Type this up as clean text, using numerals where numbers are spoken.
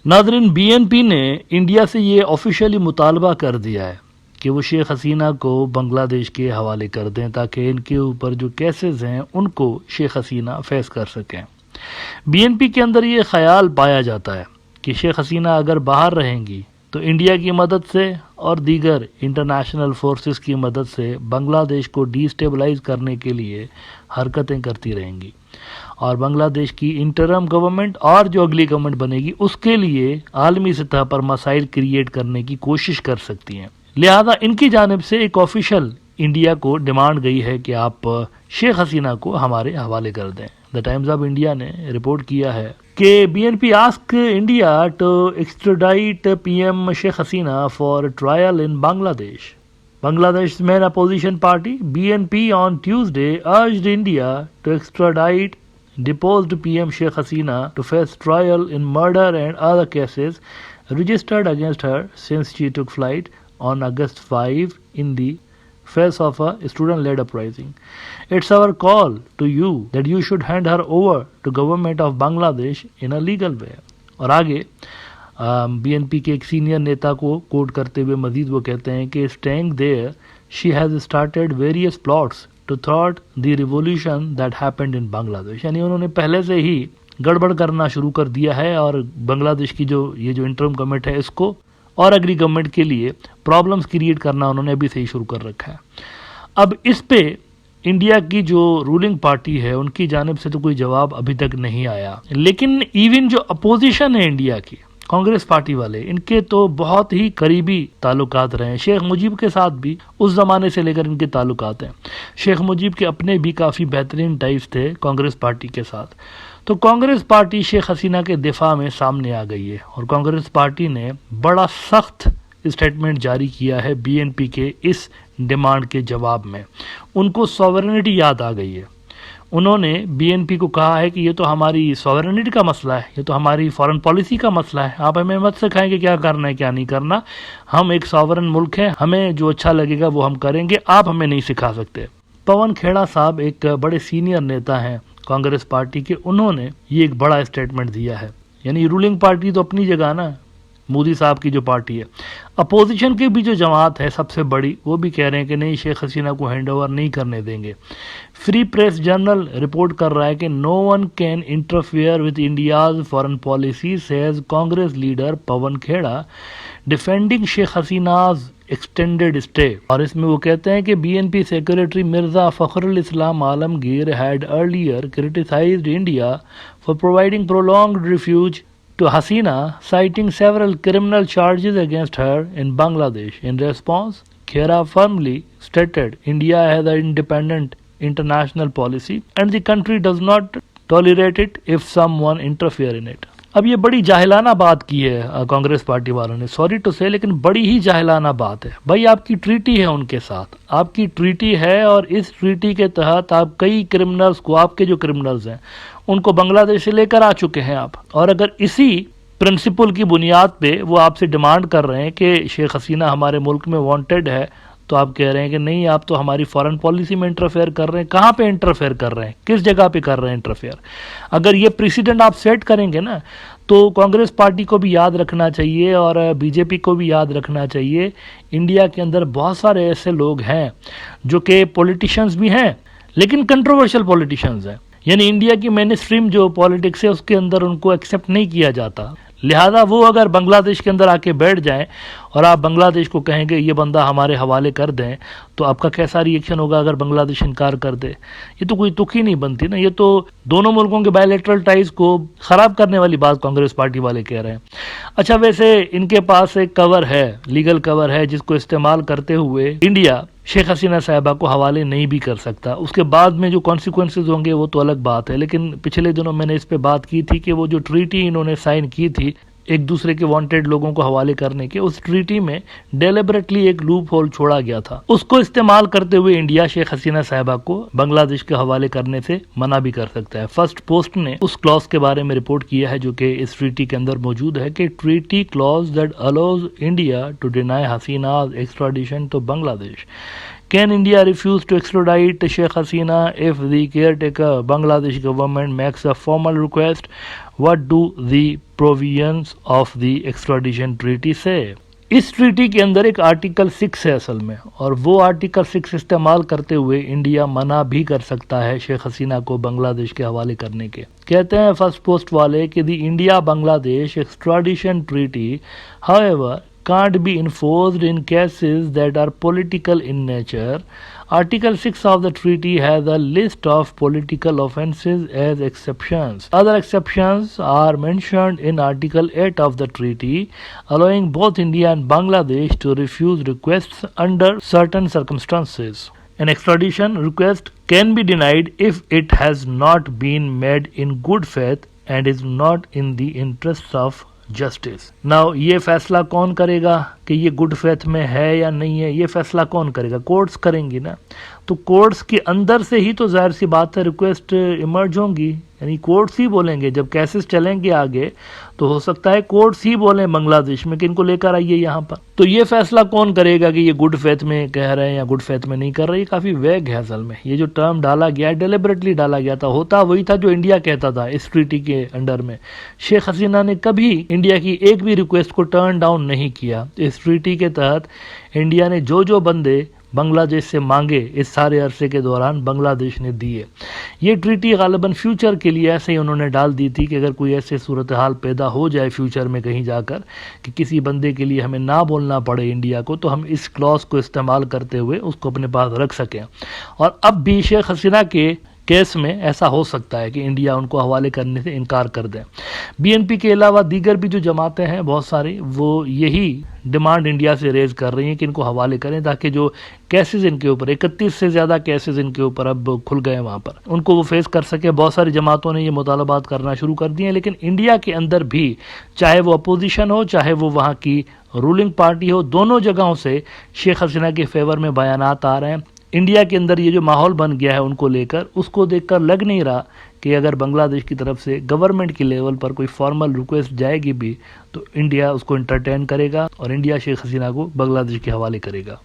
Nadreen, BNP ने India से ये ऑफिशियली मुतालबा कर दिया है कि वो शेख हसीना को बांग्लादेश के हवाले कर दें ताकि इनके ऊपर जो केसेस हैं उनको शेख हसीना फेस कर सकें। BNP के अंदर ये ख्याल पाया जाता है कि शेख हसीना अगर बाहर रहेंगी तो इंडिया की मदद से और दीगर इंटरनेशनल फोर्सेस की मदद से बांग्लादेश को डिस्टेबलाइज करने के लिए हरकतें करती रहेंगी और बांग्लादेश की इंटरम गवर्नमेंट और जो अगली गवर्नमेंट बनेगी उसके लिए आलमी सतह पर मसाइल क्रिएट करने की कोशिश कर सकती हैं। लिहाजा इनकी जानिब से एक ऑफिशियल इंडिया को डिमांड गई है कि आप शेख हसीना को हमारे हवाले कर दें। द टाइम्स ऑफ इंडिया ने रिपोर्ट किया है कि BNP asked India to extradite PM Sheikh Hasina for trial in Bangladesh. Bangladesh's main opposition party, BNP, on Tuesday urged India to extradite deposed PM Sheikh Hasina to face trial in murder and other cases registered against her since she took flight on August 5 in the face of a student-led uprising. It's our call to you that you should hand her over to government of Bangladesh in a legal way. और आगे BNP के एक senior नेता को coat करते हुए मजीद वो कहते हैं कि staying there, she has started various plots to thwart the revolution that happened in Bangladesh. यानी उन्होंने पहले से ही गड़बड़ करना शुरू कर दिया है और बांग्लादेश की जो इंटरम गवर्नमेंट है इसको और अगली गवर्नमेंट के लिए प्रॉब्लम्स क्रिएट करना उन्होंने अभी से ही शुरू कर रखा है। अब इस पे इंडिया की जो रूलिंग पार्टी है उनकी जानिब से तो कोई जवाब अभी तक नहीं आया, लेकिन इवन जो अपोजिशन है इंडिया की, कांग्रेस पार्टी वाले, इनके तो बहुत ही करीबी ताल्लुकात रहे हैं। शेख मुजीब के साथ भी उस जमाने से लेकर इनके ताल्लुकात हैं। शेख मुजीब के अपने भी काफ़ी बेहतरीन टाइप्स थे कांग्रेस पार्टी के साथ। तो कांग्रेस पार्टी शेख हसीना के दिफा में सामने आ गई है और कांग्रेस पार्टी ने बड़ा सख्त स्टेटमेंट जारी किया है BNP के इस डिमांड के जवाब में। उनको सॉवरेनिटी याद आ गई है। उन्होंने BNP को कहा है कि ये तो हमारी सॉवरेनिटी का मसला है, ये तो हमारी फॉरेन पॉलिसी का मसला है, आप हमें मत सिखाएं कि क्या करना है क्या नहीं करना। हम एक सॉवरेन मुल्क हैं, हमें जो अच्छा लगेगा वो हम करेंगे, आप हमें नहीं सिखा सकते। पवन खेड़ा साहब एक बड़े सीनियर नेता हैं कांग्रेस पार्टी के, उन्होंने ये एक बड़ा स्टेटमेंट दिया है। यानी रूलिंग पार्टी तो अपनी जगह ना, मोदी साहब की जो पार्टी है, अपोजिशन की भी जो जमात है सबसे बड़ी, वो भी कह रहे हैं कि नहीं, शेख हसीना को हैंड ओवर नहीं करने देंगे। फ्री प्रेस जर्नल रिपोर्ट कर रहा है कि no one can interfere with India's foreign policy, says Congress leader Pawan Khera defending Sheikh Hasina's extended stay. और इसमें वो कहते हैं कि BNP secretary Mirza Fakhrul Islam Alamgir had earlier criticised India for providing prolonged refuge to Hasina, citing several criminal charges against her in Bangladesh. In response, Khera firmly stated India has an independent international policy and the country does not tolerate it if someone interfere in it. अब ये बड़ी जाहिलाना बात की है Congress party वालों ने, sorry to से, लेकिन बड़ी ही जाहिलाना बात है। भाई आपकी ट्रीटी है उनके साथ, आपकी ट्रीटी है और इस ट्रीटी के तहत आप कई क्रिमिनल्स को, आपके जो क्रिमिनल्स हैं उनको बांग्लादेश से लेकर आ चुके हैं आप। और अगर इसी प्रिंसिपल की बुनियाद पे वो आपसे डिमांड कर रहे हैं कि शेख हसीना हमारे मुल्क में वांटेड है, तो आप कह रहे हैं कि नहीं, आप तो हमारी फॉरेन पॉलिसी में इंटरफेयर कर रहे हैं। कहाँ पे इंटरफेयर कर रहे हैं, किस जगह पे कर रहे हैं इंटरफेयर? अगर ये प्रेसिडेंट आप सेट करेंगे ना, तो कांग्रेस पार्टी को भी याद रखना चाहिए और BJP को भी याद रखना चाहिए, इंडिया के अंदर बहुत सारे ऐसे लोग हैं जो कि पॉलिटिशियंस भी हैं लेकिन कंट्रोवर्शियल पॉलिटिशियंस हैं। यानी इंडिया की मेन स्ट्रीम जो पॉलिटिक्स है उसके अंदर उनको एक्सेप्ट नहीं किया जाता। लिहाजा वो अगर बांग्लादेश के अंदर आके बैठ जाएं और आप बांग्लादेश को कहेंगे ये बंदा हमारे हवाले कर दें, तो आपका कैसा रिएक्शन होगा अगर बांग्लादेश इनकार कर दे? ये तो कोई तुक ही नहीं बनती ना। ये तो दोनों मुल्कों के बायलैटरल टाइज को ख़राब करने वाली बात कांग्रेस पार्टी वाले कह रहे हैं। अच्छा, वैसे इनके पास एक कवर है, लीगल कवर है, जिसको इस्तेमाल करते हुए इंडिया शेख हसीना साहिबा को हवाले नहीं भी कर सकता। उसके बाद में जो कॉन्सिक्वेंसेज होंगे वो तो अलग बात है, लेकिन पिछले दिनों मैंने इस पे बात की थी कि वो जो ट्रीटी इन्होंने साइन की थी एक दूसरे के वांटेड लोगों को हवाले करने के, उस ट्रीटी में डेलिबरेटली एक लूप होल छोड़ा गया था। उसको इस्तेमाल करते हुए इंडिया शेख हसीना साहिबा को बांग्लादेश के हवाले करने से मना भी कर सकता है। फर्स्ट पोस्ट ने उस क्लॉज के बारे में रिपोर्ट किया है जो कि इस ट्रीटी के अंदर मौजूद है कि treaty clause that allows India to deny Hasina extradition to Bangladesh Can India refuse to extradite Sheikh Hasina if the caretaker Bangladesh government makes a formal request? What do the provisions of the extradition treaty say? इस treaty के अंदर एक article 6 है असल में, और वो article 6 इस्तेमाल करते हुए इंडिया मना भी कर सकता है शेख हसीना को बांग्लादेश के हवाले करने के। कहते हैं फर्स्ट पोस्ट वाले कि the India Bangladesh extradition treaty however can't be enforced in cases that are political in nature. Article 6 of the treaty has a list of political offences as exceptions. Other exceptions are mentioned in Article 8 of the treaty, allowing both India and Bangladesh to refuse requests under certain circumstances. An extradition request can be denied if it has not been made in good faith and is not in the interests of justice. Now ये फैसला कौन करेगा कि ये good faith में है या नहीं है? ये फैसला कौन करेगा? कोर्ट्स करेंगी ना। तो कोर्ट्स के अंदर से ही तो जाहिर सी बात है रिक्वेस्ट इमर्ज होंगी, यानी कोर्ट्स ही बोलेंगे। जब केसेस चलेंगे आगे तो हो सकता है कोर्ट्स ही बोलें बांग्लादेश में कि इनको लेकर आइए यहाँ पर। तो ये फैसला कौन करेगा कि ये गुड फेथ में कह रहे हैं या गुड फेथ में नहीं कर रहे? ये काफ़ी वेग है असल में। ये जो टर्म डाला गया डेलिबरेटली डाला गया था, होता वही था जो इंडिया कहता था इस ट्रीटी के अंडर में। शेख हसीना ने कभी इंडिया की एक भी रिक्वेस्ट को टर्न डाउन नहीं किया। इस ट्रीटी के तहत इंडिया ने जो बंदे बांग्लादेश से मांगे इस सारे अरसे के दौरान बांग्लादेश ने दिए। ये ट्रीटी गालिबन फ्यूचर के लिए ऐसे ही उन्होंने डाल दी थी कि अगर कोई ऐसे सूरत हाल पैदा हो जाए फ्यूचर में कहीं जाकर कि किसी बंदे के लिए हमें ना बोलना पड़े इंडिया को, तो हम इस क्लॉज को इस्तेमाल करते हुए उसको अपने पास रख सकें। और अब भी शेख हसीना के केस में ऐसा हो सकता है कि इंडिया उनको हवाले करने से इनकार कर दे। बीएनपी के अलावा दीगर भी जो जमातें हैं बहुत सारी, वो यही डिमांड इंडिया से रेज कर रही हैं कि इनको हवाले करें ताकि जो केसेस इनके ऊपर 31 से ज़्यादा केसेस इनके ऊपर अब खुल गए वहाँ पर, उनको वो फेस कर सके। बहुत सारी जमातों ने ये मुतालबात करना शुरू कर दिए हैं, लेकिन इंडिया के अंदर भी चाहे वो अपोजिशन हो चाहे वो वहाँ की रूलिंग पार्टी हो, दोनों जगहों से शेख हसीना के फेवर में बयानात आ रहे हैं। इंडिया के अंदर ये जो माहौल बन गया है उनको लेकर, उसको देखकर लग नहीं रहा कि अगर बांग्लादेश की तरफ से गवर्नमेंट की लेवल पर कोई फॉर्मल रिक्वेस्ट जाएगी भी तो इंडिया उसको इंटरटेन करेगा और इंडिया शेख हसीना को बांग्लादेश के हवाले करेगा।